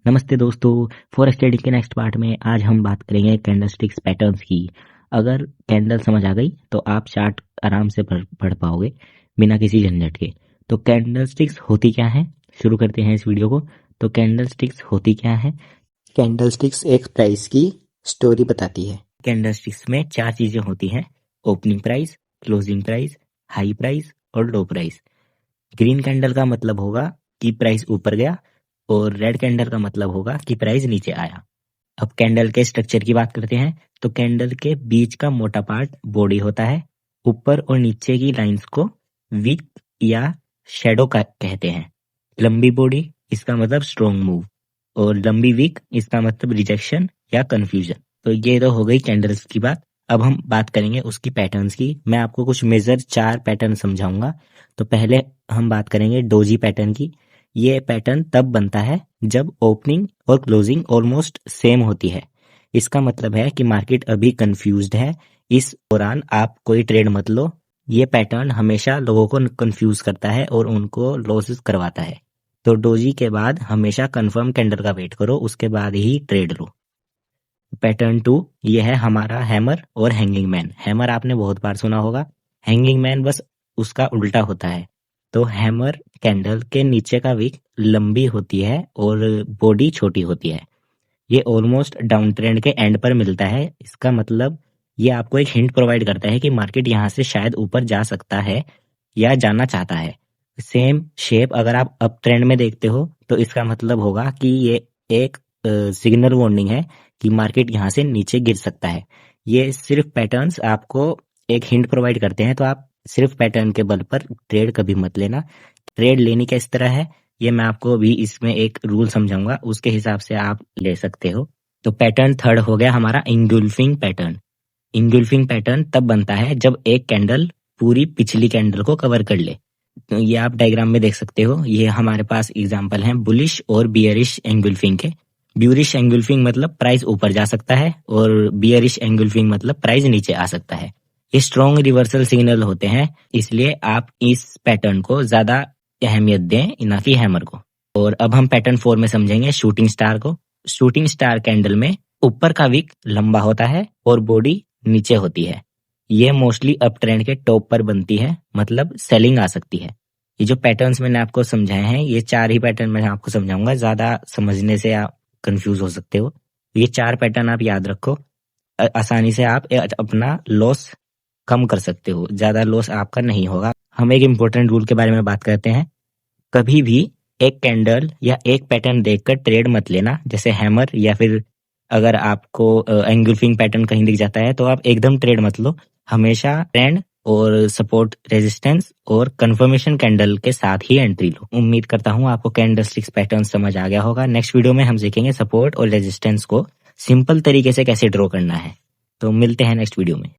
नमस्ते दोस्तों। For study के नेक्स्ट पार्ट में आज हम बात करेंगे कैंडलस्टिक्स पैटर्न्स की। अगर कैंडल समझ आ गई तो आप चार्ट आराम से पढ़ पाओगे बिना किसी झंझट के। तो कैंडलस्टिक्स होती क्या है, शुरू करते हैं इस वीडियो को। तो कैंडलस्टिक्स होती क्या है? कैंडलस्टिक्स एक प्राइस की स्टोरी बताती है। कैंडलस्टिक्स में चार चीजें होती हैं: opening price, closing price, high price और लो प्राइस। ग्रीन कैंडल का मतलब होगा कि प्राइस ऊपर गया और रेड कैंडल का मतलब होगा कि प्राइस नीचे आया। अब कैंडल के स्ट्रक्चर की बात करते हैं। तो कैंडल के बीच का मोटा पार्ट बॉडी होता है। ऊपर और नीचे की लाइंस को विक या शेडो का कहते हैं। लंबी बॉडी इसका मतलब स्ट्रॉन्ग मूव और लंबी विक इसका मतलब रिजेक्शन या कंफ्यूजन। तो ये तो हो गई कैंडल्स की बात। अब हम बात करेंगे उसकी पैटर्न्स की। मैं आपको कुछ मेजर चार पैटर्न समझाऊंगा। तो पहले हम बात करेंगे डोजी पैटर्न की। ये पैटर्न तब बनता है जब ओपनिंग और क्लोजिंग ऑलमोस्ट सेम होती है। इसका मतलब है कि मार्केट अभी कंफ्यूज्ड है, इस दौरान आप कोई ट्रेड मत लो। ये पैटर्न हमेशा लोगों को कंफ्यूज करता है और उनको लॉसेस करवाता है। तो डोजी के बाद हमेशा कंफर्म कैंडल का वेट करो, उसके बाद ही ट्रेड लो। पैटर्न 2 ये है हमारा हैमर और हैंगिंग मैन। हैमर आपने बहुत बार सुना होगा, हैंगिंग मैन बस उसका उल्टा होता है। तो हैमर कैंडल के नीचे का विक लंबी होती है और बॉडी छोटी होती है। ये ऑलमोस्ट डाउन ट्रेंड के एंड पर मिलता है। इसका मतलब ये आपको एक हिंट प्रोवाइड करता है कि मार्केट यहाँ से शायद ऊपर जा सकता है या जाना चाहता है। सेम शेप अगर आप अप ट्रेंड में देखते हो तो इसका मतलब होगा कि ये एक सिग्नल वार्निंग है कि मार्केट यहाँ से नीचे गिर सकता है। ये सिर्फ पैटर्न्स आपको एक हिंट प्रोवाइड करते हैं, तो आप सिर्फ पैटर्न के बल पर ट्रेड कभी मत लेना। ट्रेड लेनी किस तरह है ये मैं आपको अभी इसमें एक रूल समझाऊंगा, उसके हिसाब से आप ले सकते हो। तो पैटर्न थर्ड हो गया हमारा इंगुल्फिंग पैटर्न। इंगुल्फिंग पैटर्न तब बनता है जब एक कैंडल पूरी पिछली कैंडल को कवर कर ले। तो ये आप डायग्राम में देख सकते हो। ये हमारे पास एग्जांपल हैं बुलिश और बियरिश एंगुल्फिंग के। ब्यूरिश एंगुल्फिंग मतलब प्राइस ऊपर जा सकता है और बियरिश एंगुल्फिंग मतलब प्राइस नीचे आ सकता है। ये स्ट्रॉन्ग रिवर्सल सिग्नल होते हैं, इसलिए आप इस पैटर्न को ज्यादा अहमियत दें ना कि हैमर को। और अब हम पैटर्न 4 में समझेंगे शूटिंग स्टार को। शूटिंग स्टार कैंडल में ऊपर का विक लंबा होता है और बॉडी नीचे होती है। ये मोस्टली अप ट्रेंड के टॉप पर बनती है, मतलब सेलिंग आ सकती है। ये जो पैटर्न्स मैंने आपको समझाए हैं, ये चार ही पैटर्न मैं आपको समझाऊंगा, ज्यादा समझने से आप कंफ्यूज हो सकते हो। ये चार पैटर्न आप याद रखो, आसानी से आप अपना लॉस कम कर सकते हो, ज्यादा लॉस आपका नहीं होगा। हम एक इम्पोर्टेंट रूल के बारे में बात करते हैं। कभी भी एक कैंडल या एक पैटर्न देखकर ट्रेड मत लेना, जैसे हैमर या फिर अगर आपको एंगुल्फिंग पैटर्न कहीं दिख जाता है तो आप एकदम ट्रेड मत लो। हमेशा ट्रेंड और सपोर्ट, रेजिस्टेंस और कंफर्मेशन कैंडल के साथ ही एंट्री लो। उम्मीद करता हूँ आपको कैंडलस्टिक्स पैटर्न समझ आ गया होगा। नेक्स्ट वीडियो में हम सीखेंगे सपोर्ट और रेजिस्टेंस को सिंपल तरीके से कैसे ड्रॉ करना है। तो मिलते हैं नेक्स्ट वीडियो में।